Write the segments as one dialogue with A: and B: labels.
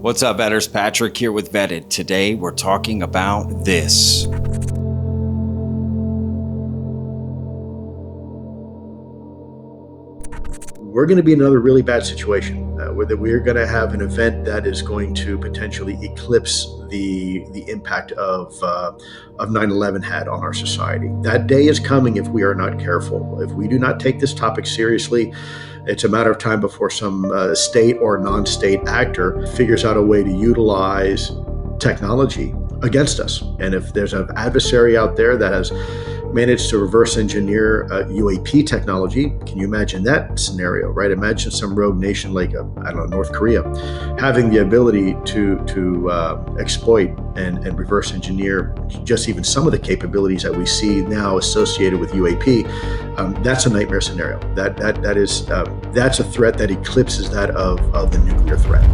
A: What's up, Vetters? Patrick here with Vetted. Today we're talking about this.
B: We're going to be in another really bad situation where we're going to have an event that is going to potentially eclipse the impact of 9/11 had on our society. That day is coming if we are not careful. If we do not take this topic seriously, it's a matter of time before some state or non-state actor figures out a way to utilize technology against us. And if there's an adversary out there that has managed to reverse engineer UAP technology, can you imagine that scenario, right? Imagine some rogue nation like, North Korea, having the ability to exploit and reverse engineer just even some of the capabilities that we see now associated with UAP. That's a nightmare scenario. That's a threat that eclipses that of the nuclear threat.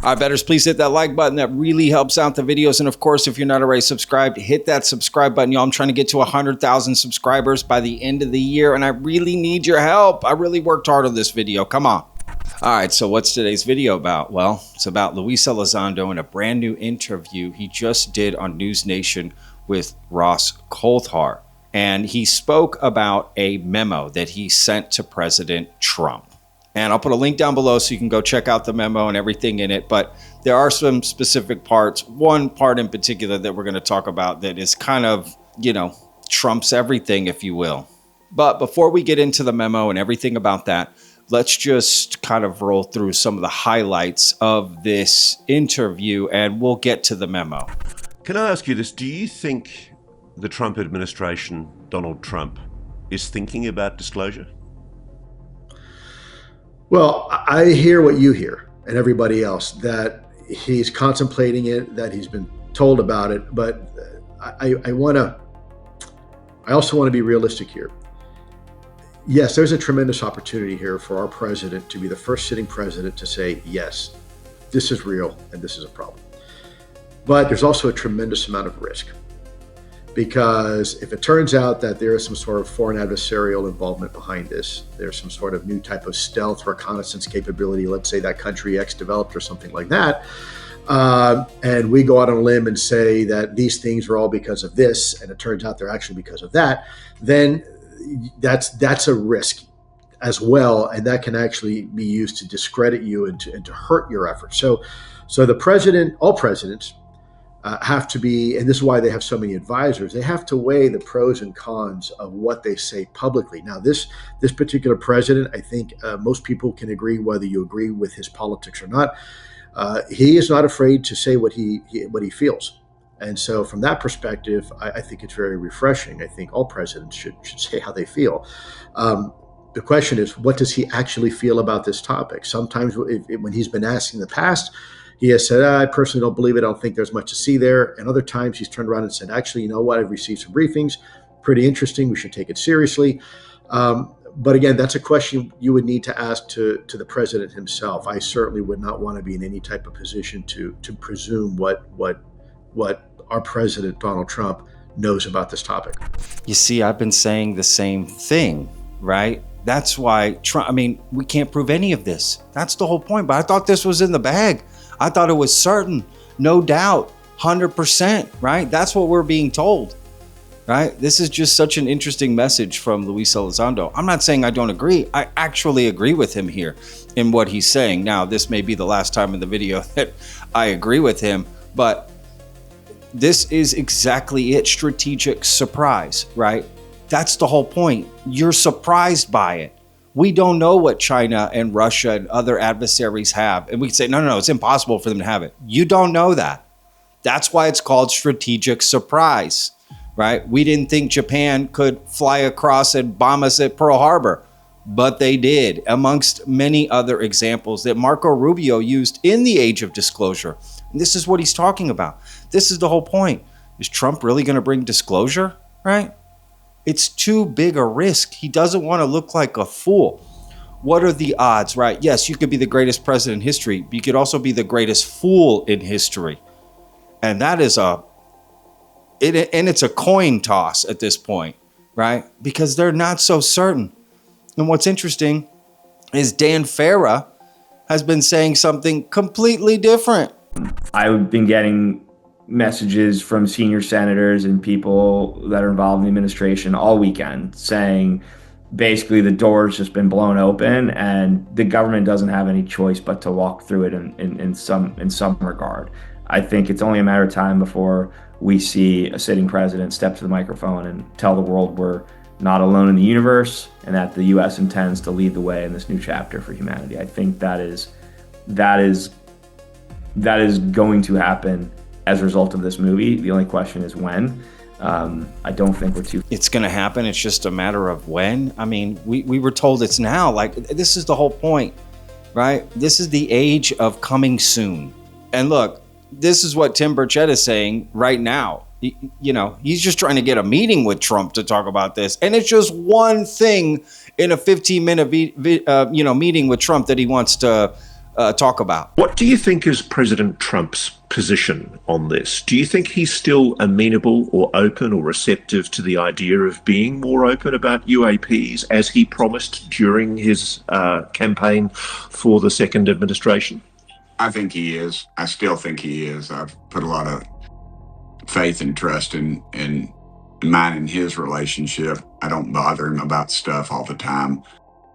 A: All right, Vetters, please hit that like button. That really helps out the videos. And of course, if you're not already subscribed, hit that subscribe button. Y'all, I'm trying to get to 100,000 subscribers by the end of the year, and I really need your help. I really worked hard on this video. Come on. All right, so what's today's video about? Well, it's about Lue Elizondo and a brand new interview he just did on News Nation with Ross Coulthart. And he spoke about a memo that he sent to President Trump. And I'll put a link down below so you can go check out the memo and everything in it. But there are some specific parts, one part in particular that we're going to talk about that is kind of, trumps everything, if you will. But before we get into the memo and everything about that, let's just kind of roll through some of the highlights of this interview and we'll get to the memo.
C: Can I ask you this? Do you think the Trump administration, Donald Trump, is thinking about disclosure?
B: Well, I hear what you hear and everybody else, that he's contemplating it, that he's been told about it. But I also want to be realistic here. Yes, there's a tremendous opportunity here for our president to be the first sitting president to say, yes, this is real and this is a problem. But there's also a tremendous amount of risk. Because if it turns out that there is some sort of foreign adversarial involvement behind this, there's some sort of new type of stealth reconnaissance capability, let's say that country X developed or something like that, and we go out on a limb and say that these things are all because of this, and it turns out they're actually because of that, then that's a risk as well, and that can actually be used to discredit you and to hurt your efforts. So the president, all presidents, have to be, and this is why they have so many advisors, they have to weigh the pros and cons of what they say publicly. Now, this particular president, I think most people can agree, whether you agree with his politics or not, he is not afraid to say what he feels. And so from that perspective, I think it's very refreshing. I think all presidents should say how they feel. The question is, what does he actually feel about this topic? Sometimes when he's been asked in the past, he has said, I personally don't believe it. I don't think there's much to see there. And other times he's turned around and said, actually, you know what? I've received some briefings. Pretty interesting. We should take it seriously. But again, that's a question you would need to ask to the president himself. I certainly would not want to be in any type of position to presume what our president, Donald Trump, knows about this topic.
A: You see, I've been saying the same thing, right? That's why Trump, we can't prove any of this. That's the whole point. But I thought this was in the bag. I thought it was certain, no doubt, 100%, right? That's what we're being told, right? This is just such an interesting message from Lue Elizondo. I'm not saying I don't agree. I actually agree with him here in what he's saying. Now, this may be the last time in the video that I agree with him, but this is exactly it. Strategic surprise, right? That's the whole point. You're surprised by it. We don't know what China and Russia and other adversaries have. And we can say, no, it's impossible for them to have it. You don't know that. That's why it's called strategic surprise, right? We didn't think Japan could fly across and bomb us at Pearl Harbor, but they did, amongst many other examples that Marco Rubio used in the age of disclosure. And this is what he's talking about. This is the whole point. Is Trump really going to bring disclosure, right? It's too big a risk. He doesn't want to look like a fool. What are the odds, right? Yes, you could be the greatest president in history, but you could also be the greatest fool in history. And that is a And it's a coin toss at this point, right? Because they're not so certain. And what's interesting is Dan Farah has been saying something completely different.
D: I've been getting messages from senior senators and people that are involved in the administration all weekend saying basically the door's just been blown open and the government doesn't have any choice but to walk through it in some regard. I think it's only a matter of time before we see a sitting president step to the microphone and tell the world we're not alone in the universe and that the U.S. intends to lead the way in this new chapter for humanity. I think that is going to happen as a result of this movie. The only question is when. I don't think
A: it's going to happen. It's just a matter of when. I mean, we were told it's now. Like, this is the whole point, right? This is the age of coming soon. And look, this is what Tim Burchett is saying right now. He's just trying to get a meeting with Trump to talk about this. And it's just one thing in a 15-minute meeting with Trump that he wants to talk about.
C: What do you think is President Trump's position on this? Do you think he's still amenable or open or receptive to the idea of being more open about UAPs as he promised during his campaign for the second administration?
E: I think he is. I still think he is. I've put a lot of faith and trust in mine and his relationship. I don't bother him about stuff all the time.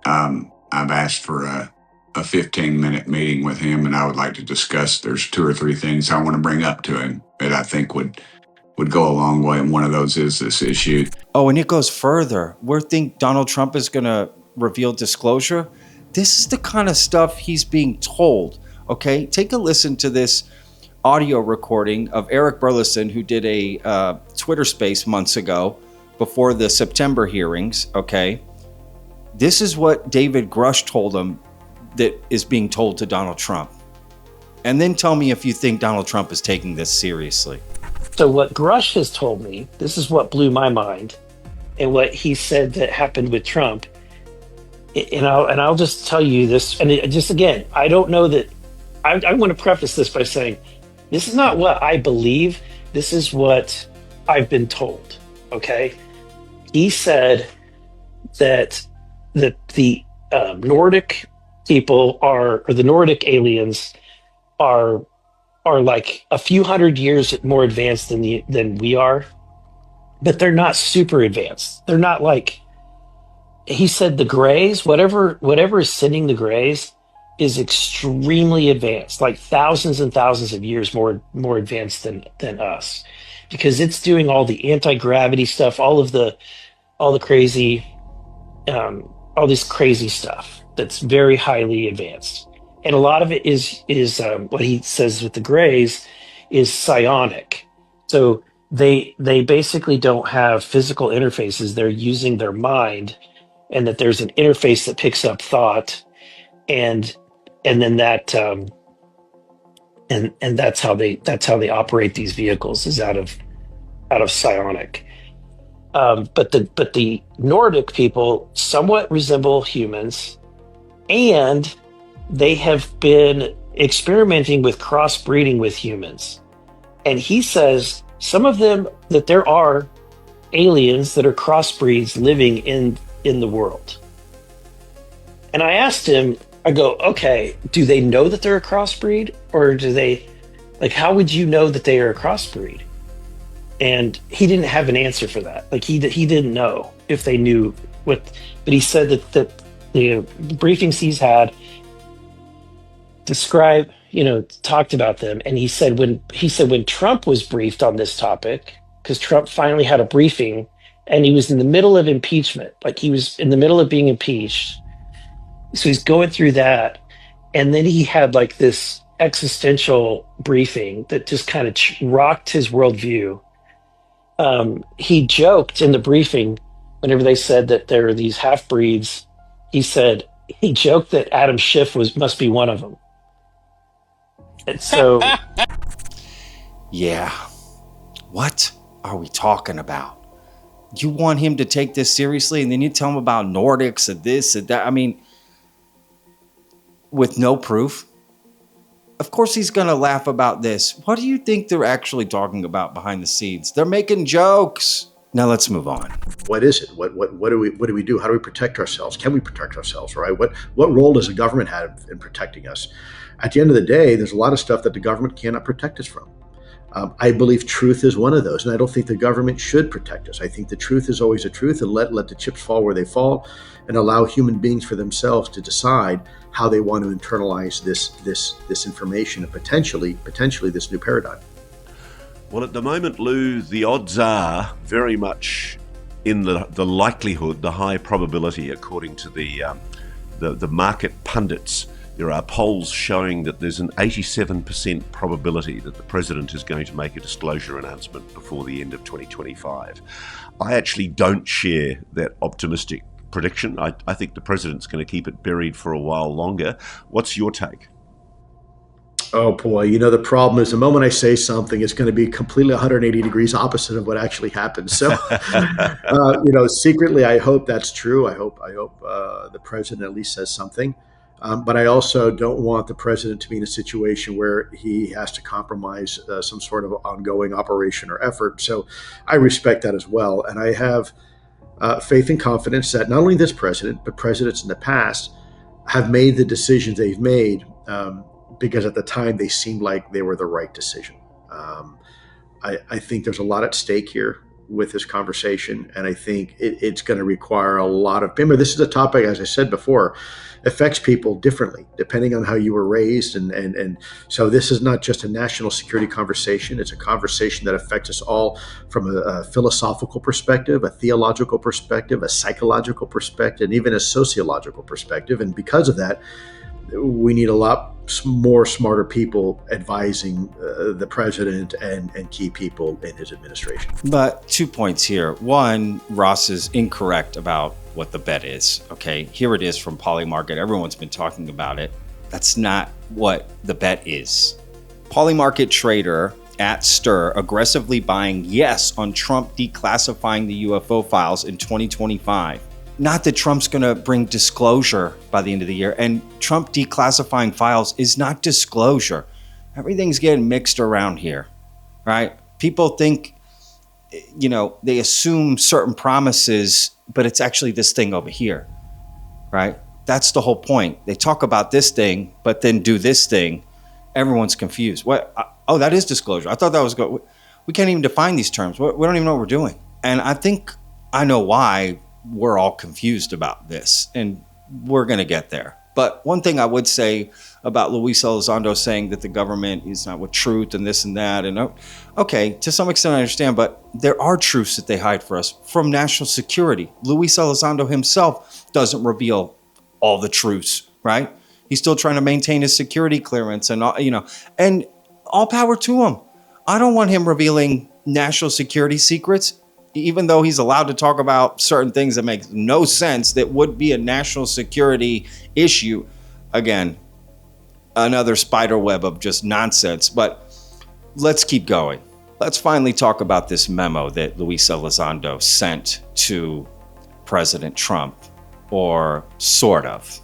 E: I've asked for a 15-minute meeting with him, and I would like to discuss. There's 2 or 3 things I want to bring up to him that I think would go a long way, and one of those is this issue.
A: Oh, and it goes further. We think Donald Trump is going to reveal disclosure. This is the kind of stuff he's being told, okay? Take a listen to this audio recording of Eric Burleson, who did a Twitter space months ago before the September hearings, okay? This is what David Grush told him that is being told to Donald Trump. And then tell me if you think Donald Trump is taking this seriously.
F: So what Grush has told me, this is what blew my mind, and what he said that happened with Trump. And I'll just tell you this, and just again, I don't know that, I want to preface this by saying, this is not what I believe, this is what I've been told, okay? He said that the Nordic people or the Nordic aliens are like a few hundred years more advanced than we are, but they're not super advanced. They're not like, he said the Greys, whatever is sending the Greys is extremely advanced, like thousands and thousands of years more advanced than us, because it's doing all the anti-gravity stuff, all this crazy stuff that's very highly advanced. And a lot of it is what he says with the Greys is psionic. So they basically don't have physical interfaces. They're using their mind, and that there's an interface that picks up thought, and then that and that's how they operate these vehicles, is out of psionic. But the Nordic people somewhat resemble humans, and they have been experimenting with crossbreeding with humans. And he says some of them, that there are aliens that are crossbreeds living in the world. And I asked him, I go, okay, do they know that they're a crossbreed, or do they, like, how would you know that they are a crossbreed? And he didn't have an answer for that. Like, he didn't know if they knew what, but he said that the briefings he's had talked about them. And he said when Trump was briefed on this topic, because Trump finally had a briefing, and he was in the middle of impeachment, like he was in the middle of being impeached. So he's going through that. And then he had like this existential briefing that just kind of rocked his worldview. He joked in the briefing, whenever they said that there are these half-breeds, he joked that Adam Schiff must be one of them. And so...
A: Yeah. What are we talking about? You want him to take this seriously, and then you tell him about Nordics and this and that. I mean, with no proof. Of course he's going to laugh about this. What do you think they're actually talking about behind the scenes? They're making jokes. Now let's move on.
B: What is it? What do we do? How do we protect ourselves? Can we protect ourselves, right? What role does the government have in protecting us? At the end of the day, there's a lot of stuff that the government cannot protect us from. I believe truth is one of those, and I don't think the government should protect us. I think the truth is always the truth, and let the chips fall where they fall, and allow human beings for themselves to decide how they want to internalize this information and potentially this new paradigm.
C: Well, at the moment, Lou, the odds are very much in the likelihood, the high probability, according to the market pundits. There are polls showing that there's an 87% probability that the president is going to make a disclosure announcement before the end of 2025. I actually don't share that optimistic prediction. I think the president's going to keep it buried for a while longer. What's your take?
B: Oh boy, the problem is the moment I say something, it's going to be completely 180 degrees opposite of what actually happens. So, secretly, I hope that's true. I hope the president at least says something. But I also don't want the president to be in a situation where he has to compromise some sort of ongoing operation or effort. So I respect that as well. And I have faith and confidence that not only this president, but presidents in the past have made the decisions they've made because at the time they seemed like they were the right decision. I think there's a lot at stake here with this conversation, and I think it's going to require a lot of. Remember, this is a topic, as I said before, affects people differently depending on how you were raised, and so this is not just a national security conversation. It's a conversation that affects us all from a philosophical perspective, a theological perspective, a psychological perspective, and even a sociological perspective. And because of that, we need a lot more smarter people advising the president and key people in his administration.
A: But 2 points here. One, Ross is incorrect about what the bet is. Okay, here it is from Polymarket. Everyone's been talking about it. That's not what the bet is. Polymarket trader at Stir aggressively buying yes on Trump declassifying the UFO files in 2025. Not that Trump's going to bring disclosure by the end of the year. And Trump declassifying files is not disclosure. Everything's getting mixed around here, right? People think, they assume certain promises, but it's actually this thing over here, right? That's the whole point. They talk about this thing, but then do this thing. Everyone's confused. What? Oh, that is disclosure. I thought that was good. We can't even define these terms. We don't even know what we're doing. And I think I know why we're all confused about this, and we're going to get there. But one thing I would say about Luis Elizondo saying that the government is not with truth and this and that, and okay, to some extent I understand, but there are truths that they hide for us from national security. Luis Elizondo himself doesn't reveal all the truths, right? He's still trying to maintain his security clearance and all, and all power to him. I don't want him revealing national security secrets, even though he's allowed to talk about certain things that make no sense, that would be a national security issue. Again, another spider web of just nonsense, but let's keep going. Let's finally talk about this memo that Luis Elizondo sent to President Trump, or sort of.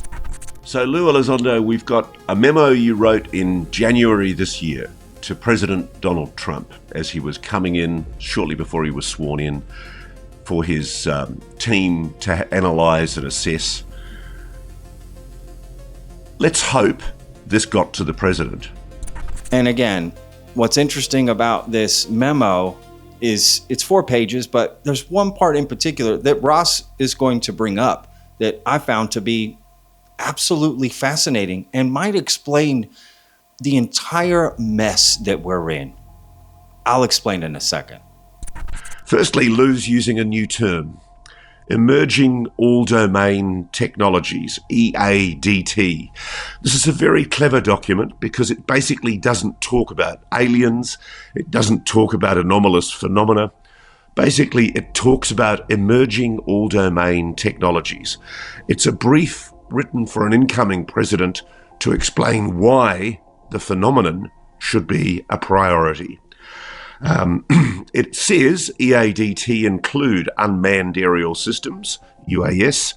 C: So, Lue Elizondo, we've got a memo you wrote in January this year to President Donald Trump as he was coming in shortly before he was sworn in for his team to analyse and assess. Let's hope this got to the president.
A: And again, what's interesting about this memo is it's 4 pages, but there's one part in particular that Ross is going to bring up that I found to be absolutely fascinating and might explain the entire mess that we're in. I'll explain in a second.
C: Firstly, Lou's using a new term, Emerging All-Domain Technologies, EADT. This is a very clever document because it basically doesn't talk about aliens, it doesn't talk about anomalous phenomena. Basically, it talks about emerging all-domain technologies. It's a brief written for an incoming president to explain why the phenomenon should be a priority. It says EADT include unmanned aerial systems, UAS,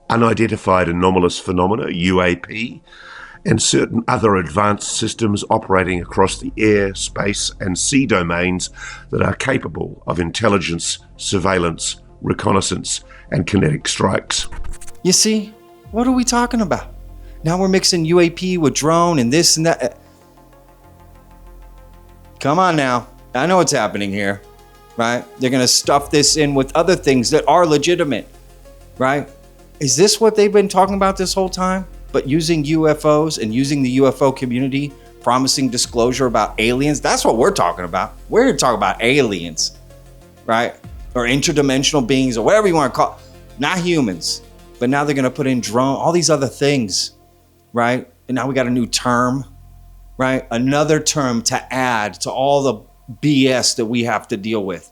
C: unidentified anomalous phenomena, UAP, and certain other advanced systems operating across the air, space, and sea domains that are capable of intelligence, surveillance, reconnaissance, and kinetic strikes.
A: You see, what are we talking about? Now we're mixing UAP with drone and this and that. Come on now. I know what's happening here, right? They're going to stuff this in with other things that are legitimate, right? Is this what they've been talking about this whole time? But using UFOs and using the UFO community, promising disclosure about aliens, that's what we're talking about. We're here to talk about aliens, right? Or interdimensional beings or whatever you want to call it. Not humans. But now they're going to put in drone, all these other things, right? And now we got a new term, right? Another term to add to all the BS that we have to deal with.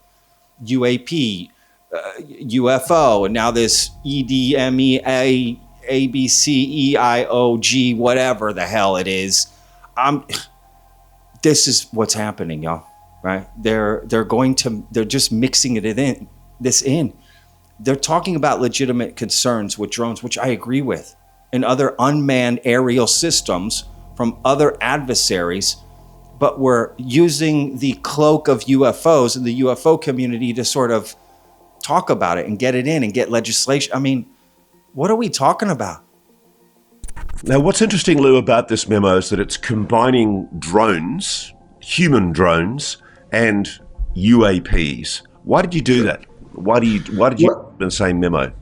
A: UAP, UFO, and now this EDMEA, ABCEIOG, whatever the hell it is. This is what's happening, y'all, right? They're just mixing it in. They're talking about legitimate concerns with drones, which I agree with, and other unmanned aerial systems from other adversaries, but we're using the cloak of UFOs in the UFO community to sort of talk about it and get it in and get legislation. I mean, what are we talking about?
C: Now, what's interesting, Lou, about this memo is that it's combining drones, human drones, and UAPs. Why did you do that? Why did you put in the same memo?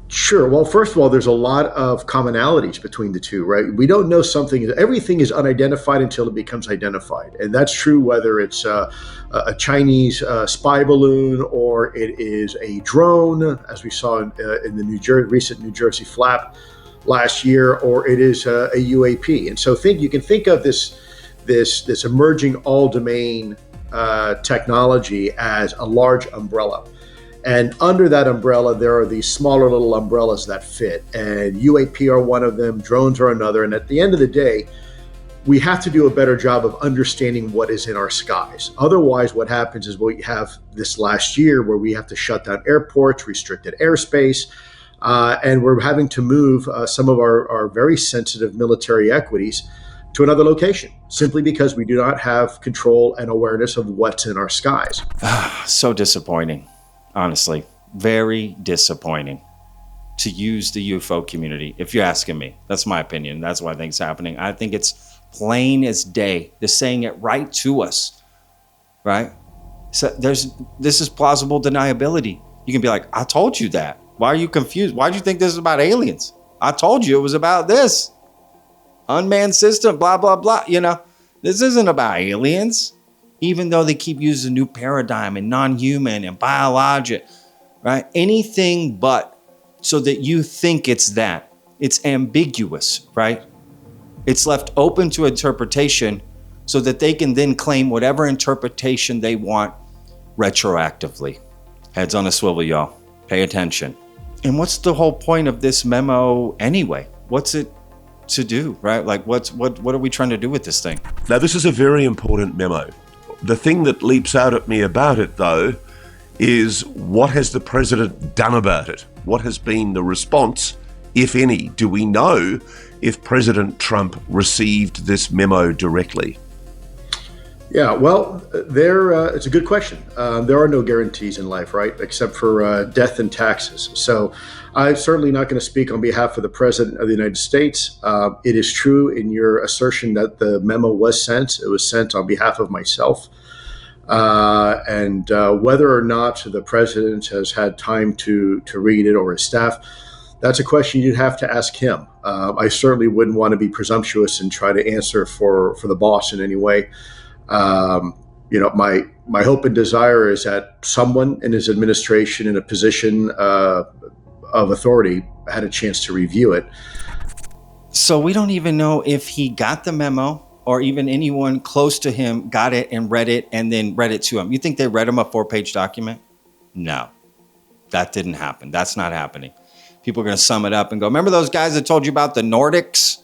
B: Sure. Well, first of all, there's a lot of commonalities between the two, right? We don't know something. Everything is unidentified until it becomes identified. And that's true whether it's a Chinese spy balloon or it is a drone, as we saw in the recent New Jersey flap last year, or it is a UAP. And so you can think of this emerging all-domain technology as a large umbrella. And under that umbrella, there are these smaller little umbrellas that fit. And UAP are one of them, drones are another. And at the end of the day, we have to do a better job of understanding what is in our skies. Otherwise, what happens is what you have this last year where we have to shut down airports, restricted airspace, and we're having to move some of our very sensitive military equities to another location, simply because we do not have control and awareness of what's in our skies.
A: So disappointing. Honestly, very disappointing to use the UFO community, if you're asking me. That's my opinion. That's what I think is happening. I think it's plain as day. They're saying it right to us, right? So this is plausible deniability. You can be like, I told you that. Why are you confused? Why do you think this is about aliens? I told you it was about this. Unmanned system, blah, blah, blah. This isn't about aliens. Even though they keep using new paradigm and non-human and biologic, right? Anything but, so that you think it's that. It's ambiguous, right? It's left open to interpretation so that they can then claim whatever interpretation they want retroactively. Heads on a swivel, y'all. Pay attention. And what's the whole point of this memo anyway? What's it to do, right? Like, what are we trying to do with this thing?
C: Now, this is a very important memo. The thing that leaps out at me about it, though, is what has the president done about it? What has been the response, if any? Do we know if President Trump received this memo directly?
B: Yeah, well, it's a good question. There are no guarantees in life, right, except for death and taxes. So I'm certainly not going to speak on behalf of the President of the United States. It is true in your assertion that the memo was sent. It was sent on behalf of myself. And whether or not the President has had time to read it or his staff, that's a question you'd have to ask him. I certainly wouldn't want to be presumptuous and try to answer for the boss in any way. My hope and desire is that someone in his administration in a position of authority had a chance to review it.
A: So we don't even know if he got the memo or even anyone close to him got it and read it and then read it to him. You think they read him a 4-page document? No, that didn't happen. That's not happening. People are going to sum it up and go, remember those guys that told you about the Nordics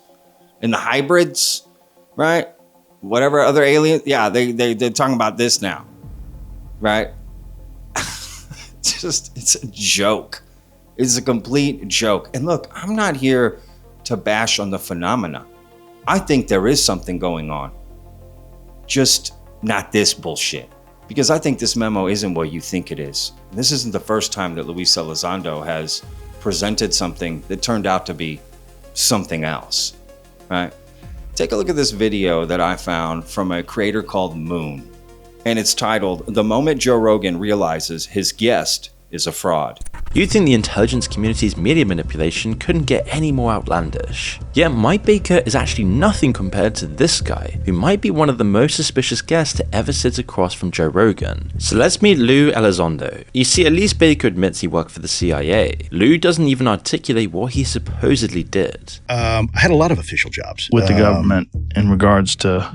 A: and the hybrids, right? Whatever other aliens, yeah, they're talking about this now, right? It's a joke. It's a complete joke. And look, I'm not here to bash on the phenomena. I think there is something going on. Just not this bullshit. Because I think this memo isn't what you think it is. This isn't the first time that Lue Elizondo has presented something that turned out to be something else, right? Take a look at this video that I found from a creator called Moon. And it's titled, "The Moment Joe Rogan Realizes His Guest is a Fraud."
G: You'd think the intelligence community's media manipulation couldn't get any more outlandish. Yet Mike Baker is actually nothing compared to this guy, who might be one of the most suspicious guests to ever sit across from Joe Rogan. So let's meet Lue Elizondo. You see, at least Baker admits he worked for the CIA. Lue doesn't even articulate what he supposedly did.
H: I had a lot of official jobs.
I: With the government in regards to,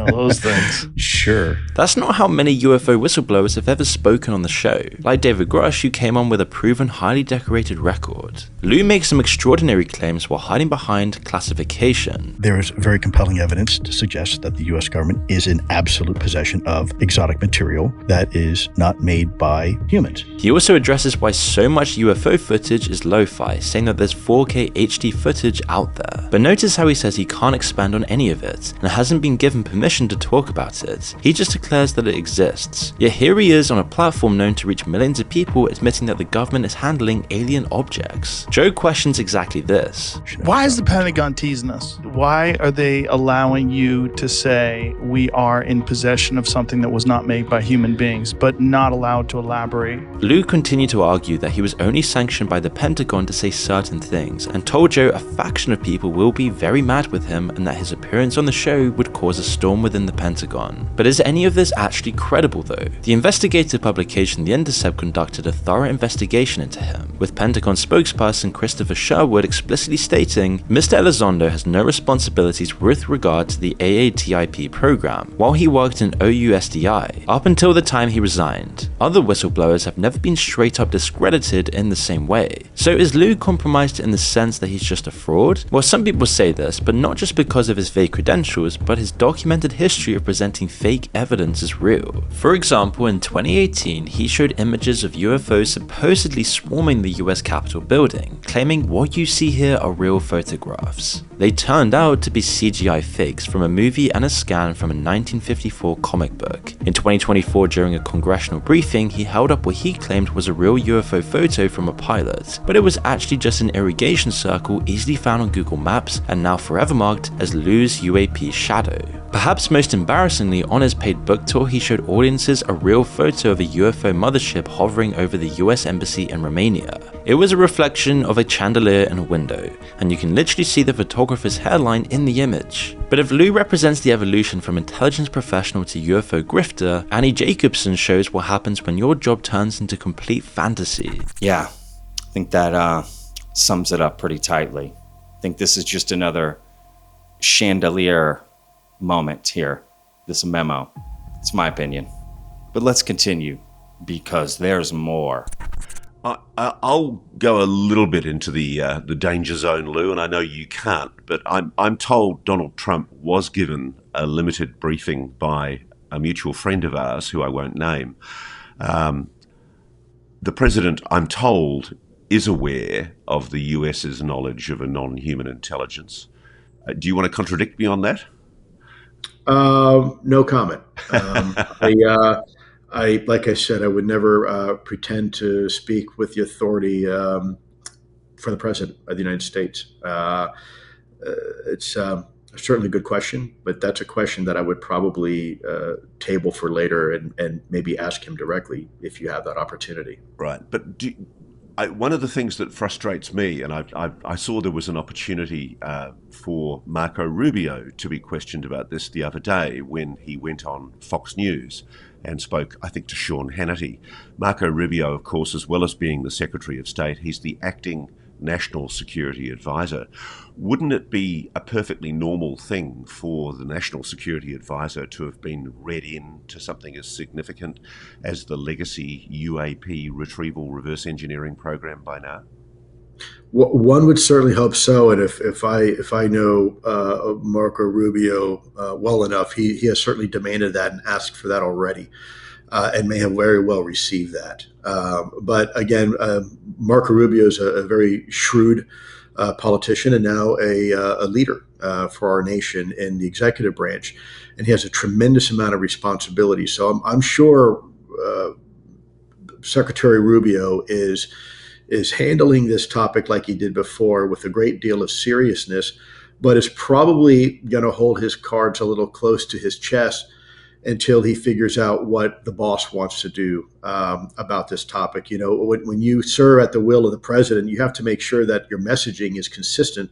I: those things.
H: Sure.
G: That's not how many UFO whistleblowers have ever spoken on the show, like David Grush, who came on with a proven highly decorated record. Lue makes some extraordinary claims while hiding behind classification.
H: There is very compelling evidence to suggest that the U.S. government is in absolute possession of exotic material that is not made by humans.
G: He also addresses why so much UFO footage is lo-fi, saying that there's 4K HD footage out there. But notice how he says he can't expand on any of it, and hasn't been given permission to talk about it. He just declares that it exists. Yet here he is on a platform known to reach millions of people admitting that the government is handling alien objects. Joe questions exactly this.
I: Why is the Pentagon teasing us? Why are they allowing you to say we are in possession of something that was not made by human beings, but not allowed to elaborate?
G: Lue continued to argue that he was only sanctioned by the Pentagon to say certain things, and told Joe a faction of people will be very mad with him and that his appearance on the show would cause a storm within the Pentagon. But is any of this actually credible though? The investigative publication The Intercept conducted a thorough investigation into him, with Pentagon spokesperson Christopher Sherwood explicitly stating, "Mr. Elizondo has no responsibilities with regard to the AATIP program while he worked in OUSDI, up until the time he resigned. Other whistleblowers have never been straight up discredited in the same way." So is Lue compromised in the sense that he's just a fraud? Well, some people say this, but not just because of his fake credentials, but his documented history of presenting fake evidence is real. For example, in 2018, he showed images of UFOs supposedly swarming the US Capitol building, claiming what you see here are real photographs. They turned out to be CGI fakes from a movie and a scan from a 1954 comic book. In 2024, during a congressional briefing, he held up what he claimed was a real UFO photo from a pilot, but it was actually just an irrigation circle easily found on Google Maps and now forever marked as Lue's UAP shadow. Perhaps most embarrassingly, on his paid book tour, he showed audiences a real photo of a UFO mothership hovering over the US Embassy in Romania. It was a reflection of a chandelier in a window, and you can literally see the photographer's hairline in the image. But if Lue represents the evolution from intelligence professional to UFO grifter, Annie Jacobsen shows what happens when your job turns into complete fantasy.
A: Yeah, I think that sums it up pretty tightly. I think this is just another chandelier moment here, this memo. It's my opinion. But let's continue, because there's more.
C: I'll go a little bit into the danger zone, Lou, and I know you can't, but I'm told Donald Trump was given a limited briefing by a mutual friend of ours, who I won't name. The president, I'm told, is aware of the US's knowledge of a non-human intelligence. Do you want to contradict me on that?
B: No comment. I like I said, I would never pretend to speak with the authority for the president of the United States. It's certainly a good question, but that's a question that I would probably table for later and maybe ask him directly if you have that opportunity.
C: Right, but one of the things that frustrates me, and I saw there was an opportunity for Marco Rubio to be questioned about this the other day when he went on Fox News and spoke, I think, to Sean Hannity. Marco Rubio, of course, as well as being the Secretary of State, he's the acting National Security Advisor. Wouldn't it be a perfectly normal thing for the National Security Advisor to have been read in to something as significant as the legacy UAP retrieval reverse engineering program by now?
B: One would certainly hope so, and if I know Marco Rubio well enough, he has certainly demanded that and asked for that already, and may have very well received that. But again, Marco Rubio is a very shrewd politician and now a leader for our nation in the executive branch, and he has a tremendous amount of responsibility. So I'm sure Secretary Rubio is handling this topic like he did before with a great deal of seriousness, but is probably going to hold his cards a little close to his chest until he figures out what the boss wants to do about this topic. You know, when you serve at the will of the president, you have to make sure that your messaging is consistent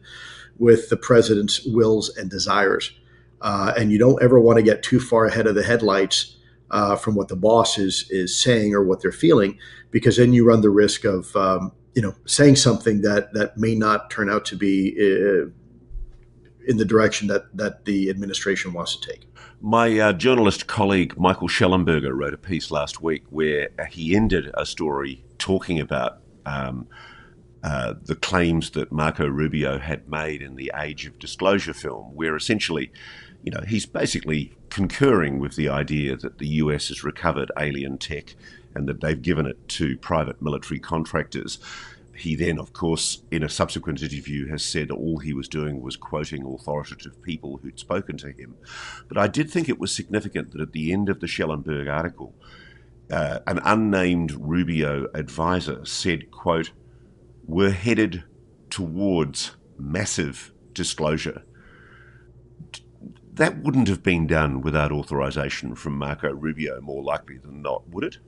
B: with the president's wills and desires. And you don't ever want to get too far ahead of the headlights from what the boss is saying or what they're feeling, because then you run the risk of saying something that may not turn out to be in the direction that the administration wants to take.
J: My journalist colleague Michael Schellenberger wrote a piece last week where he ended a story talking about the claims that Marco Rubio had made in the Age of Disclosure film, where essentially, he's basically concurring with the idea that the US has recovered alien tech and that they've given it to private military contractors. He then, of course, in a subsequent interview has said all he was doing was quoting authoritative people who'd spoken to him. But I did think it was significant that at the end of the Schellenberg article, an unnamed Rubio advisor said, quote, "We're headed towards massive disclosure." That wouldn't have been done without authorization from Marco Rubio, more likely than not, would it?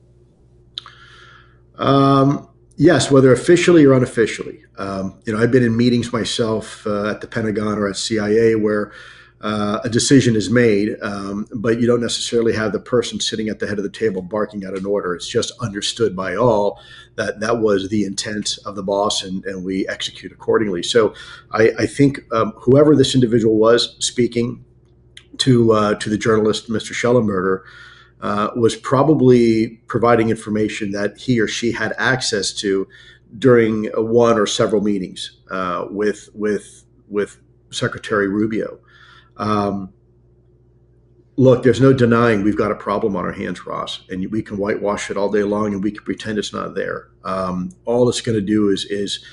B: Yes, whether officially or unofficially. I've been in meetings myself at the Pentagon or at CIA where a decision is made, but you don't necessarily have the person sitting at the head of the table barking out an order. It's just understood by all that that was the intent of the boss, and we execute accordingly. So I think whoever this individual was speaking to the journalist, Mr. Schellenberger, was probably providing information that he or she had access to during one or several meetings with Secretary Rubio. Look, there's no denying we've got a problem on our hands, Ross, and we can whitewash it all day long, and we can pretend it's not there. All it's going to do is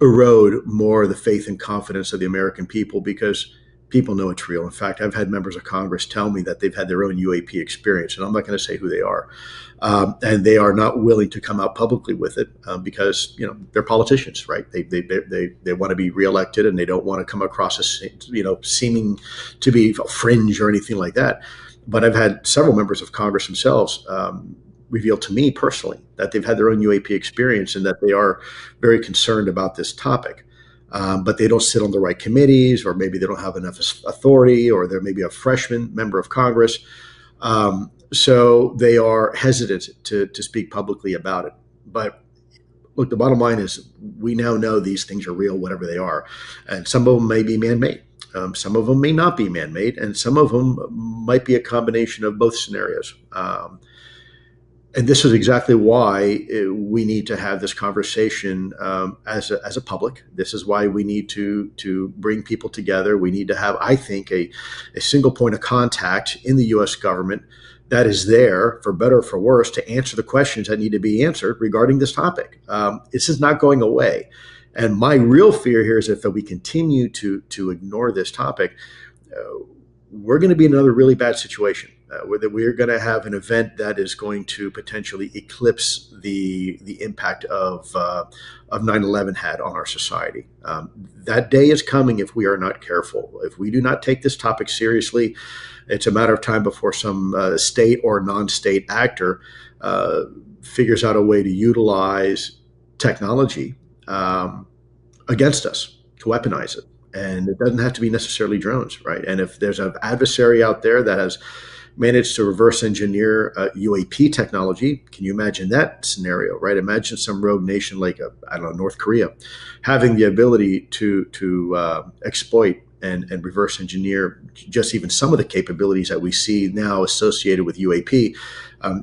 B: erode more of the faith and confidence of the American people, because people know it's real. In fact, I've had members of Congress tell me that they've had their own UAP experience, and I'm not going to say who they are. And they are not willing to come out publicly with it because, they're politicians, right? They want to be reelected, and they don't want to come across as, seeming to be fringe or anything like that. But I've had several members of Congress themselves reveal to me personally that they've had their own UAP experience and that they are very concerned about this topic. But they don't sit on the right committees, or maybe they don't have enough authority, or they're maybe a freshman member of Congress. So they are hesitant to speak publicly about it. But look, the bottom line is we now know these things are real, whatever they are. And some of them may be man-made. Some of them may not be man-made. And some of them might be a combination of both scenarios. And this is exactly why we need to have this conversation as a public. This is why we need to bring people together. We need to have, I think, a single point of contact in the U.S. government that is there, for better or for worse, to answer the questions that need to be answered regarding this topic. This is not going away. And my real fear here is if we continue to ignore this topic, we're going to be in another really bad situation. Where we're going to have an event that is going to potentially eclipse the impact of 9/11 had on our society. That day is coming if we are not careful. If we do not take this topic seriously, it's a matter of time before some state or non-state actor figures out a way to utilize technology against us, to weaponize it. And it doesn't have to be necessarily drones, right? And if there's an adversary out there that has managed to reverse engineer UAP technology, can you imagine that scenario, right? Imagine some rogue nation like, North Korea, having the ability to exploit and reverse engineer just even some of the capabilities that we see now associated with UAP.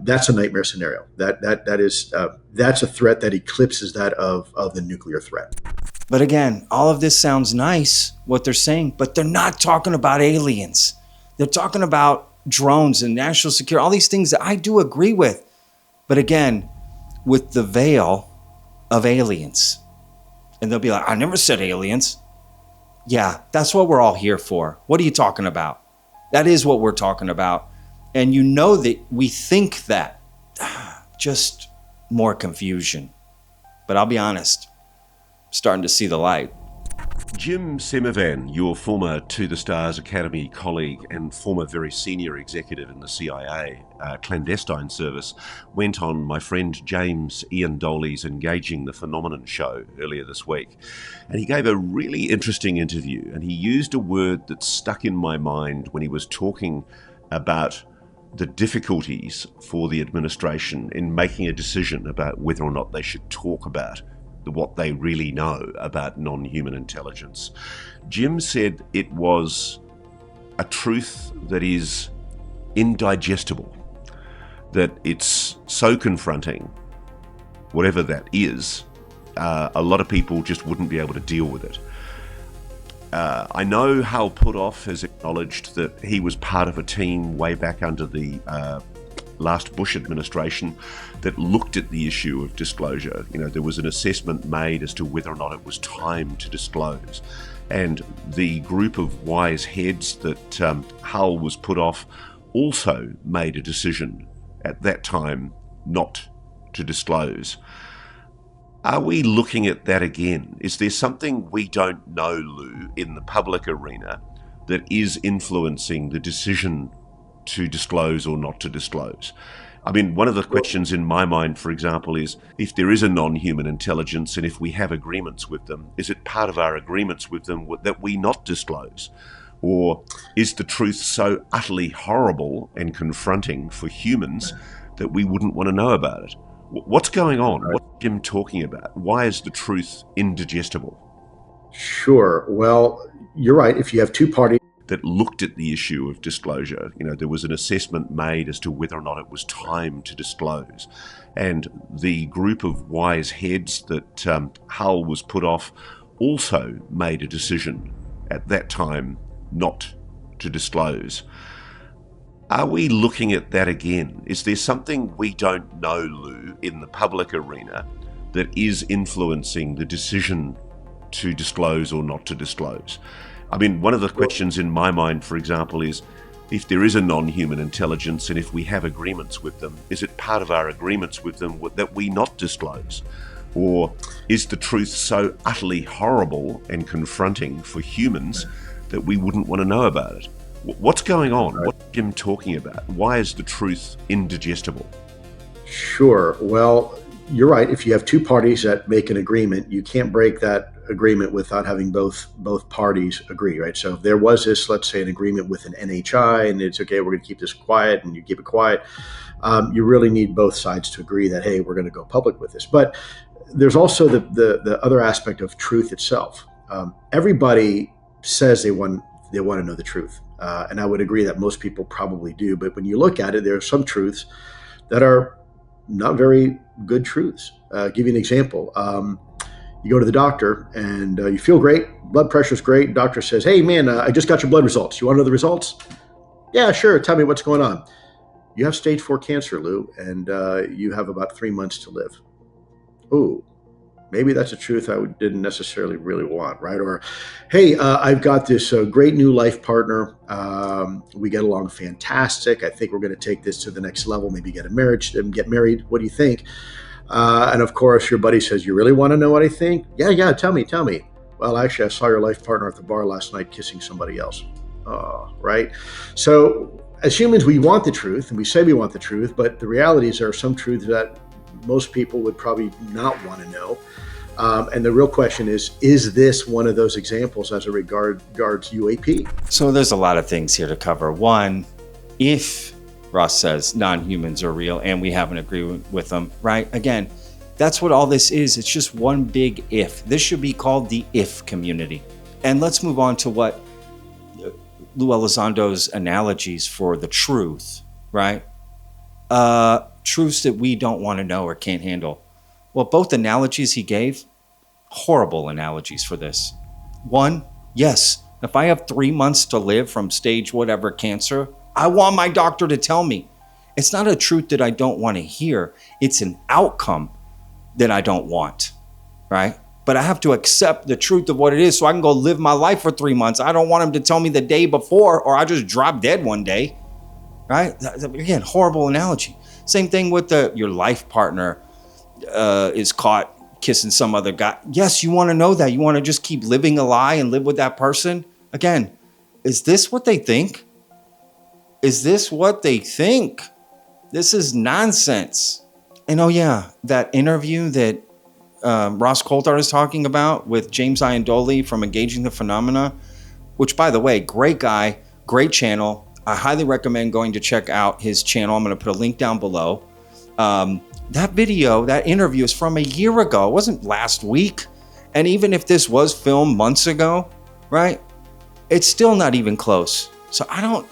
B: That's a nightmare scenario. That's a threat that eclipses that of the nuclear threat.
A: But again, all of this sounds nice, what they're saying, but they're not talking about aliens. They're talking about drones and national security, all these things that I do agree with. But again, with the veil of aliens. And they'll be like, I never said aliens. Yeah, that's what we're all here for. What are you talking about? That is what we're talking about. And you know that we think that. Just more confusion. But I'll be honest, I'm starting to see the light.
J: Jim Semivan, your former To the Stars Academy colleague and former very senior executive in the CIA clandestine service, went on my friend James Ian Doley's Engaging the Phenomenon show earlier this week. And he gave a really interesting interview, and he used a word that stuck in my mind when he was talking about the difficulties for the administration in making a decision about whether or not they should talk about what they really know about non-human intelligence. Jim said it was a truth that is indigestible, that it's so confronting, whatever that is, a lot of people just wouldn't be able to deal with it. I know Hal Puthoff has acknowledged that he was part of a team way back under the last Bush administration that looked at the issue of disclosure. You know, there was an assessment made as to whether or not it was time to disclose. And the group of wise heads that Hull was put off also made a decision at that time not to disclose. Are we looking at that again? Is there something we don't know, Lou, in the public arena that is influencing the decision to disclose or not to disclose? I mean, one of the questions in my mind, for example, is if there is a non-human intelligence and if we have agreements with them, is it part of our agreements with them that we not disclose? Or is the truth so utterly horrible and confronting for humans that we wouldn't want to know about it? What's going on? What's Jim talking about? Why is the truth indigestible?
B: Sure. Well, you're right. If you have two parties
J: that looked at the issue of disclosure, you know, there was an assessment made as to whether or not it was time to disclose. And the group of wise heads that Hull was put off also made a decision at that time not to disclose. Are we looking at that again? Is there something we don't know, Lou, in the public arena that is influencing the decision to disclose or not to disclose? I mean, one of the questions in my mind, for example, is if there is a non-human intelligence and if we have agreements with them, is it part of our agreements with them that we not disclose? Or is the truth so utterly horrible and confronting for humans that we wouldn't want to know about it? What's going on? What's Jim talking about? Why is the truth indigestible?
B: Sure. Well, you're right. If you have two parties that make an agreement, you can't break that agreement without having both parties agree, right? So if there was this, let's say, an agreement with an NHI, and it's okay, we're going to keep this quiet, and you keep it quiet, you really need both sides to agree that, hey, we're going to go public with this. But there's also the other aspect of truth itself. Everybody says they want to know the truth, and I would agree that most people probably do. But when you look at it, there are some truths that are not very good truths. Give you an example. You go to the doctor and you feel great, blood pressure's great. Doctor says, hey man, I just got your blood results. You want to know the results? Yeah, sure. Tell me what's going on. You have stage 4 cancer, Lou, and you have about 3 months to live. Ooh, maybe that's a truth I didn't necessarily really want, right? Or, hey, I've got this great new life partner. We get along fantastic. I think we're going to take this to the next level, maybe get married. What do you think? And of course, your buddy says, you really want to know what I think? Yeah, tell me. Well, actually, I saw your life partner at the bar last night kissing somebody else. Right? So as humans, we want the truth, and we say we want the truth, but the reality is there are some truths that most people would probably not want to know. And the real question is this one of those examples as it regards UAP?
A: So there's a lot of things here to cover. One, if Ross says non-humans are real and we have an agreement with them, right? Again, that's what all this is. It's just one big if. This should be called the if community. And let's move on to what Lue Elizondo's analogies for the truth, right? Truths that we don't want to know or can't handle. Well, both analogies he gave, horrible analogies for this. One, yes, if I have 3 months to live from stage whatever cancer, I want my doctor to tell me. It's not a truth that I don't want to hear. It's an outcome that I don't want, right? but I have to accept the truth of what it is so I can go live my life for 3 months. I don't want him to tell me the day before or I just drop dead one day, right? Again, horrible analogy. Same thing with your life partner is caught kissing some other guy. Yes, you want to know that. You want to just keep living a lie and live with that person. Again, is this what they think? Is this what they think? This is nonsense. And oh yeah, that interview that Ross Coulthart is talking about with James Iandoli from Engaging the Phenomena, which, by the way, great guy, great channel. I highly recommend going to check out his channel. I'm going to put a link down below. That video, that interview is from a year ago. It wasn't last week. And even if this was filmed months ago, right, it's still not even close. So I don't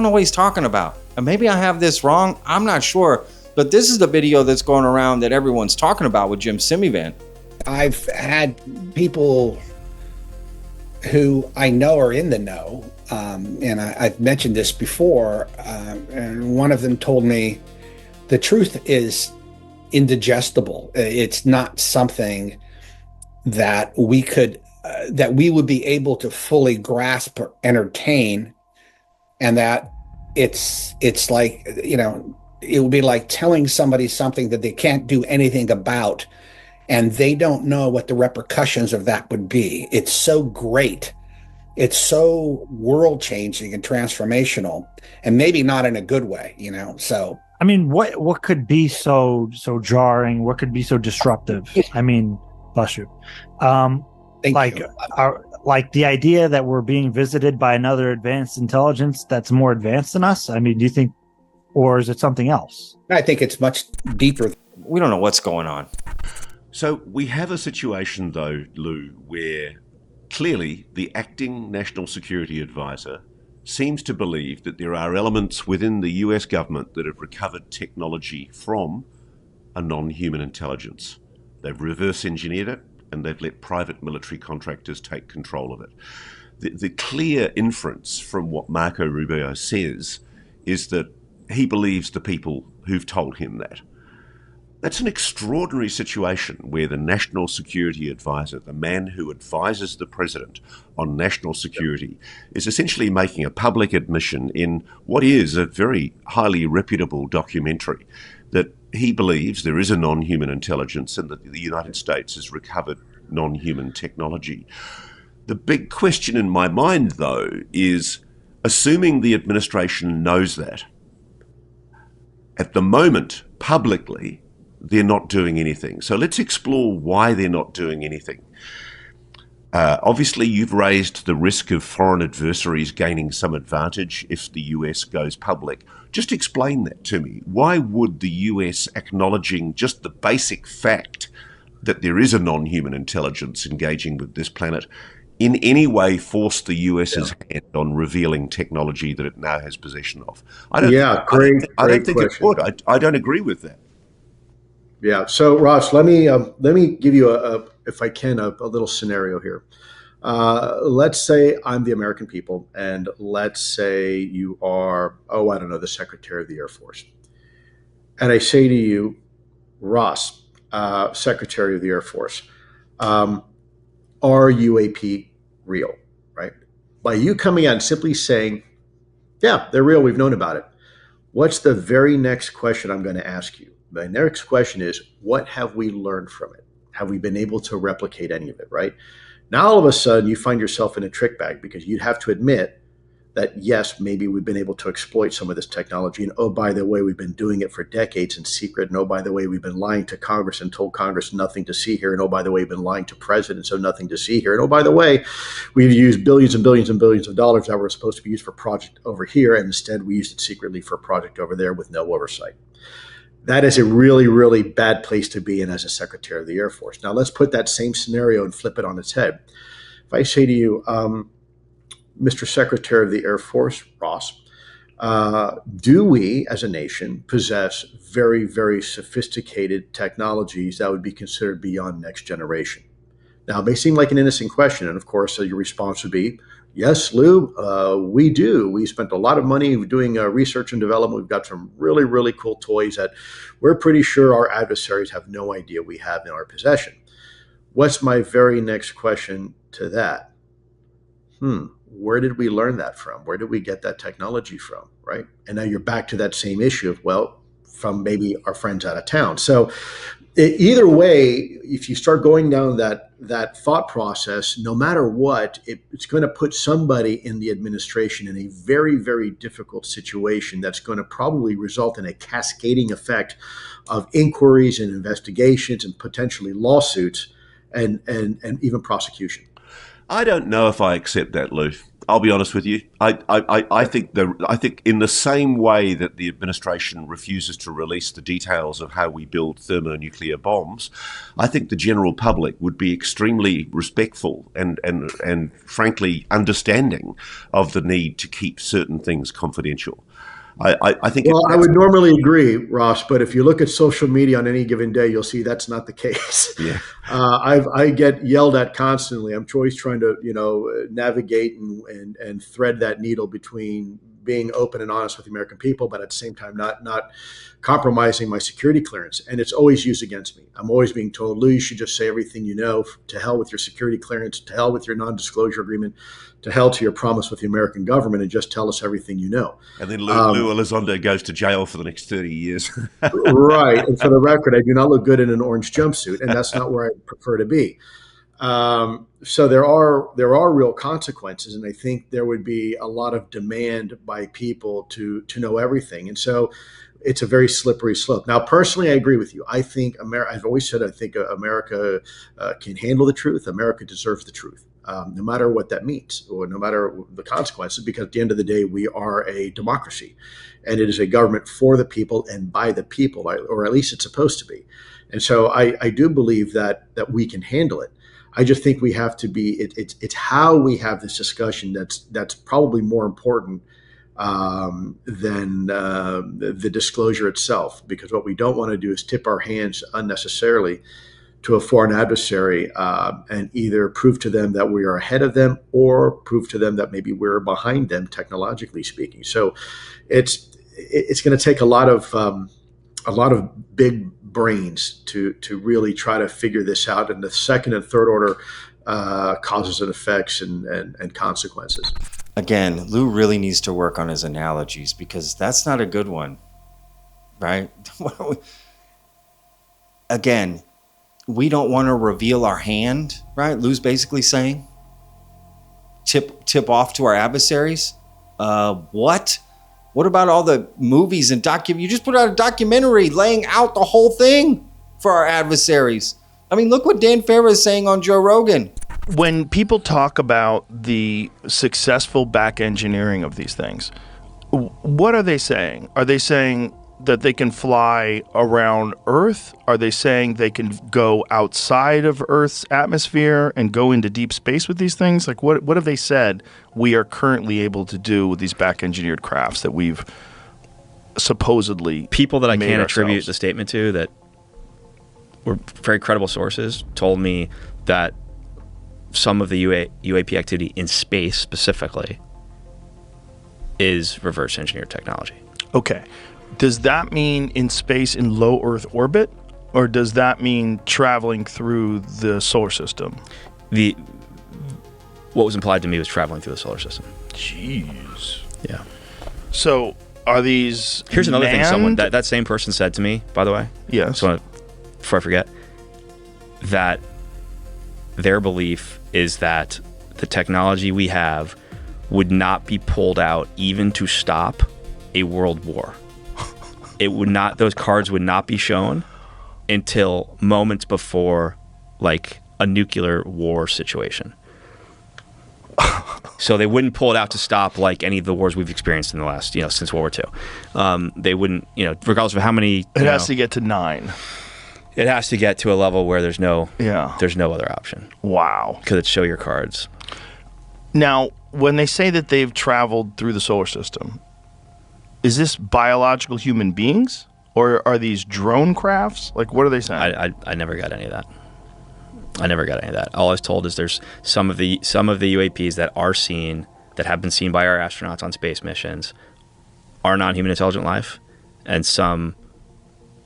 A: know what he's talking about. And maybe I have this wrong. I'm not sure. But this is the video that's going around that everyone's talking about with Jim Simivan.
K: I've had people who I know are in the know, and I've mentioned this before, and one of them told me the truth is indigestible. It's not something that we would be able to fully grasp or entertain, and that it's like, it would be like telling somebody something that they can't do anything about, and they don't know what the repercussions of that would be. It's so great. It's so world-changing and transformational, and maybe not in a good way, so.
L: I mean, what could be so jarring? What could be so disruptive? I mean, bless you. Like the idea that we're being visited by another advanced intelligence that's more advanced than us. I mean, do you think, or is it something else?
K: I think it's much deeper.
A: We don't know what's going on.
J: So we have a situation, though, Lou, where clearly the acting National Security Advisor seems to believe that there are elements within the US government that have recovered technology from a non-human intelligence. They've reverse engineered it, and they've let private military contractors take control of it. The clear inference from what Marco Rubio says is that he believes the people who've told him that. That's an extraordinary situation where the National Security Advisor, the man who advises the president on national security, is essentially making a public admission in what is a very highly reputable documentary that he believes there is a non-human intelligence and that the United States has recovered non-human technology. The big question in my mind, though, is assuming the administration knows that, at the moment, publicly, they're not doing anything. So let's explore why they're not doing anything. Obviously, you've raised the risk of foreign adversaries gaining some advantage if the US goes public. Just explain that to me. Why would the US, acknowledging just the basic fact that there is a non-human intelligence engaging with this planet, in any way force the US's hand on revealing technology that it now has possession of? I don't think it would. I don't agree with that.
B: Yeah. So, Ross, let me give you if I can, a little scenario here. Let's say I'm the American people, and let's say you are, the Secretary of the Air Force. And I say to you, Ross, Secretary of the Air Force, are UAP real, right? By you coming out and simply saying, yeah, they're real, we've known about it. What's the very next question I'm going to ask you? The next question is, what have we learned from it? Have we been able to replicate any of it, right? Now, all of a sudden, you find yourself in a trick bag because you'd have to admit that, yes, maybe we've been able to exploit some of this technology. And, oh, by the way, we've been doing it for decades in secret. And, oh, by the way, we've been lying to Congress and told Congress nothing to see here. And, oh, by the way, we've been lying to presidents, so nothing to see here. And, oh, by the way, we've used billions and billions and billions of dollars that were supposed to be used for a project over here. And instead, we used it secretly for a project over there with no oversight. That is a really, really bad place to be in as a Secretary of the Air Force. Now, let's put that same scenario and flip it on its head. If I say to you, Mr. Secretary of the Air Force, Ross, do we as a nation possess very, very sophisticated technologies that would be considered beyond next generation? Now, it may seem like an innocent question. And of course, your response would be, yes, Lou, we do. We spent a lot of money doing research and development. We've got some really, really cool toys that we're pretty sure our adversaries have no idea we have in our possession. what's my very next question to that? Where did we learn that from? Where did we get that technology from, right? And now you're back to that same issue of, well, from maybe our friends out of town. So either way, if you start going down that thought process, no matter what, it's going to put somebody in the administration in a very, very difficult situation that's going to probably result in a cascading effect of inquiries and investigations and potentially lawsuits and even prosecution.
J: I don't know if I accept that, Lou. I'll be honest with you. I think in the same way that the administration refuses to release the details of how we build thermonuclear bombs, I think the general public would be extremely respectful and frankly understanding of the need to keep certain things confidential. I think.
B: Well, I would normally agree, Ross, but if you look at social media on any given day, you'll see that's not the case.
J: Yeah.
B: I get yelled at constantly. I'm always trying to, navigate and thread that needle between being open and honest with the American people, but at the same time not compromising my security clearance. And it's always used against me. I'm always being told, Lou, you should just say everything you know. To hell with your security clearance. To hell with your non-disclosure agreement. To hell to your promise with the American government, and just tell us everything you know.
J: And then Lue Elizondo goes to jail for the next 30 years.
B: Right. And for the record, I do not look good in an orange jumpsuit, and that's not where I prefer to be. So there are real consequences, and I think there would be a lot of demand by people to know everything. And so it's a very slippery slope. Now, personally, I agree with you. I think I've always said I think America can handle the truth. America deserves the truth, no matter what that means or no matter the consequences, because at the end of the day, we are a democracy, and it is a government for the people and by the people, or at least it's supposed to be. And so I do believe that we can handle it. I just think we have to be. It's how we have this discussion that's probably more important than the disclosure itself, because what we don't want to do is tip our hands unnecessarily to a foreign adversary and either prove to them that we are ahead of them or prove to them that maybe we're behind them technologically speaking. So it's going to take a lot of big brains to really try to figure this out, and the second and third order causes and effects and consequences.
A: Again, Lou really needs to work on his analogies, because that's not a good one, right? Again, we don't want to reveal our hand, right? Lou's basically saying tip off to our adversaries. What? What about all the movies and you just put out a documentary laying out the whole thing for our adversaries. I mean, look what Dan Farah is saying on Joe Rogan.
I: When people talk about the successful back engineering of these things, what are they saying? Are they saying that they can fly around Earth? Are they saying they can go outside of Earth's atmosphere and go into deep space with these things? Like, what have they said we are currently able to do with these back-engineered crafts that we've supposedly
M: people that I can't
I: ourselves?
M: attribute the statement to that were very credible sources told me that some of the UAP activity in space specifically is reverse engineered technology.
I: Okay. Does that mean in space in low Earth orbit, or does that mean traveling through the solar system?
M: What was implied to me was traveling through the solar system.
I: Jeez.
M: Yeah.
I: So are these
M: Here's another thing
I: manned?
M: that same person said to me, by the way.
I: Yes.
M: So before I forget, that their belief is that the technology we have would not be pulled out even to stop a world war. It would not; those cards would not be shown until moments before, like, a nuclear war situation. So they wouldn't pull it out to stop like any of the wars we've experienced in the last, since World War II. They wouldn't, regardless of how many.
I: It has to get to 9.
M: It has to get to a level where there's no other option.
I: Wow.
M: Because it's show your cards.
I: Now, when they say that they've traveled through the solar system, is this biological human beings, or are these drone crafts? Like, what are they saying?
M: I never got any of that. All I was told is there's some of the UAPs that have been seen by our astronauts on space missions are non-human intelligent life, and some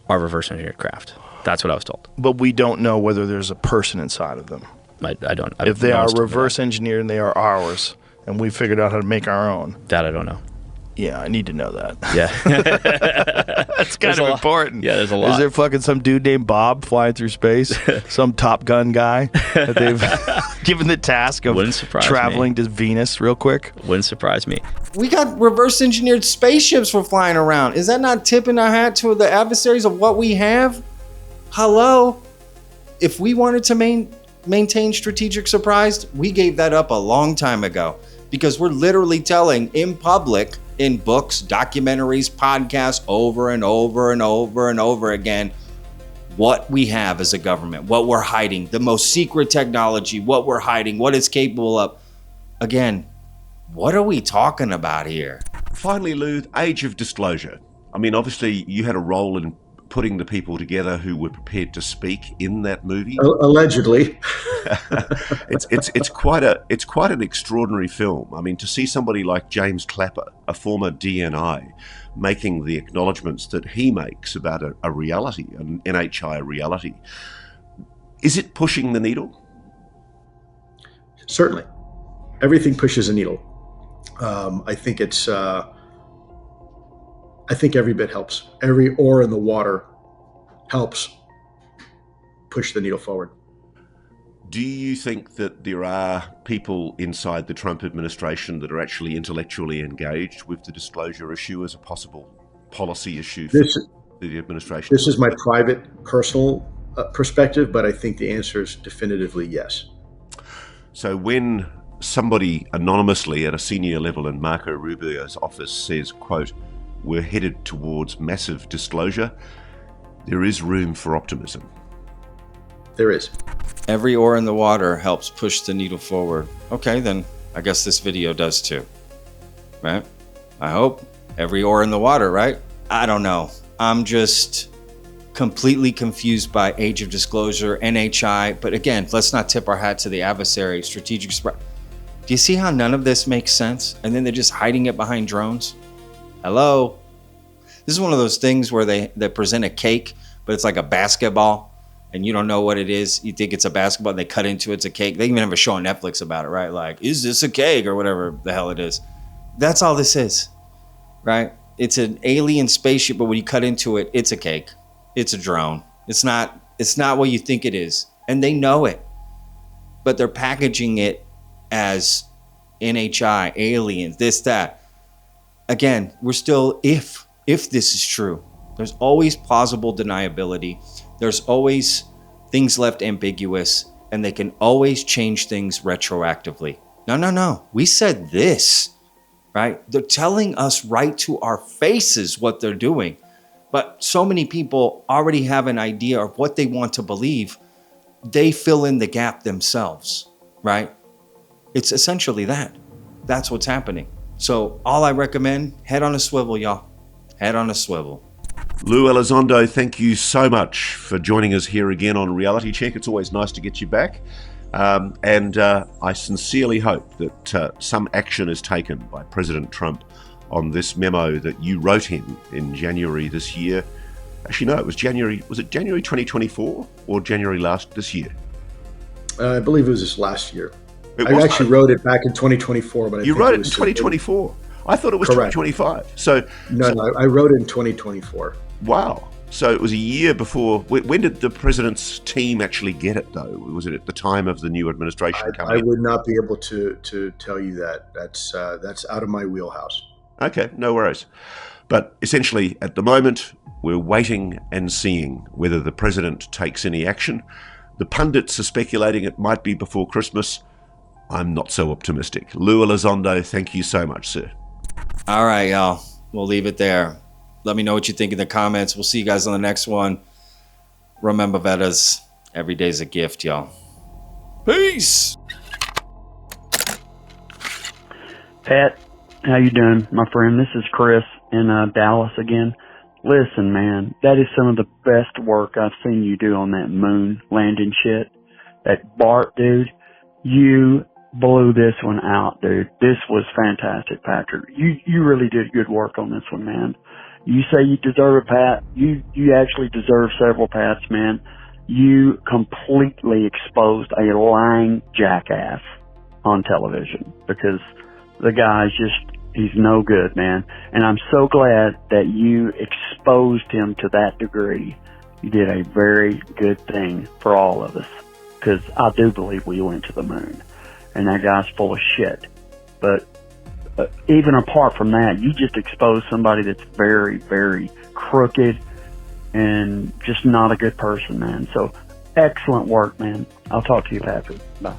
M: are reverse engineered craft. That's what I was told.
I: But we don't know whether there's a person inside of them.
M: I don't.
I: If they are reverse engineered and they are ours, and we figured out how to make our own.
M: That I don't know.
I: Yeah, I need to know that.
M: Yeah.
I: That's kind of important.
M: Yeah, there's a lot.
I: Is there fucking some dude named Bob flying through space? Some Top Gun guy that they've given the task of traveling to Venus real quick?
M: Wouldn't surprise me.
A: We got reverse engineered spaceships for flying around. Is that not tipping our hat to the adversaries of what we have? Hello? If we wanted to maintain strategic surprise, we gave that up a long time ago, because we're literally telling in public, in books, documentaries, podcasts, over and over and over and over again, what we have as a government, what we're hiding, the most secret technology, what we're hiding, what it's capable of. Again, what are we talking about here?
J: Finally, Lou, age of disclosure. I mean, obviously, you had a role in putting the people together who were prepared to speak in that movie.
B: Allegedly.
J: It's quite an extraordinary film. I mean, to see somebody like James Clapper, a former DNI, making the acknowledgements that he makes about a reality, an NHI reality, is it pushing the needle?
B: Certainly. Everything pushes a needle. I think it's I think every bit helps. Every oar in the water helps push the needle forward.
J: Do you think that there are people inside the Trump administration that are actually intellectually engaged with the disclosure issue as a possible policy issue for the administration?
B: This is my private, personal perspective, but I think the answer is definitively yes.
J: So when somebody anonymously at a senior level in Marco Rubio's office says, quote, "We're headed towards massive disclosure," there is room for optimism.
B: There is.
A: Every oar in the water helps push the needle forward. Okay, then I guess this video does too. Right? I hope. Every oar in the water, right? I don't know. I'm just completely confused by age of disclosure, NHI. But again, let's not tip our hat to the adversary, strategic. Do you see how none of this makes sense? And then they're just hiding it behind drones? Hello? This is one of those things where they present a cake, but it's like a basketball, and you don't know what it is. You think it's a basketball, and they cut into it, it's a cake. They even have a show on Netflix about it, right? Like, is this a cake or whatever the hell it is? That's all this is, right? It's an alien spaceship, but when you cut into it, it's a cake. It's a drone. It's not what you think it is. And they know it. But they're packaging it as NHI, aliens, this, that. Again, we're still, if this is true, there's always plausible deniability. There's always things left ambiguous, and they can always change things retroactively. No. We said this, right? They're telling us right to our faces what they're doing. But so many people already have an idea of what they want to believe. They fill in the gap themselves, right? It's essentially that. That's what's happening. So all I recommend, head on a swivel, y'all. Head on a swivel.
J: Lue Elizondo, thank you so much for joining us here again on Reality Check. It's always nice to get you back. And I sincerely hope that some action is taken by President Trump on this memo that you wrote him in January this year. Actually, no, it was January 2024 or January this year?
B: I believe it was this last year. I actually wrote it back in 2024, but
J: you wrote it in 2024. I thought it was correct. 2025. So
B: I wrote it in 2024.
J: Wow. So it was a year before. When did the president's team actually get it, though? Was it at the time of the new administration coming in?
B: I would not be able to tell you that. That's out of my wheelhouse.
J: Okay, no worries. But essentially, at the moment, we're waiting and seeing whether the president takes any action. The pundits are speculating it might be before Christmas. I'm not so optimistic. Lue Elizondo, thank you so much, sir.
A: All right, y'all. We'll leave it there. Let me know what you think in the comments. We'll see you guys on the next one. Remember, Vedas, every day's a gift, y'all. Peace!
N: Pat, how you doing, my friend? This is Chris in Dallas again. Listen, man, that is some of the best work I've seen you do on that moon landing shit. That Bart, dude, you blew this one out, dude. This was fantastic, Patrick. You really did good work on this one, man. You say you deserve a pat. You actually deserve several pats, man. You completely exposed a lying jackass on television, because the guy's he's no good, man. And I'm so glad that you exposed him to that degree. You did a very good thing for all of us, because I do believe we went to the moon, and that guy's full of shit. But even apart from that, you just exposed somebody that's very, very crooked and just not a good person, man. So excellent work, man. I'll talk to you, Patrick. Bye.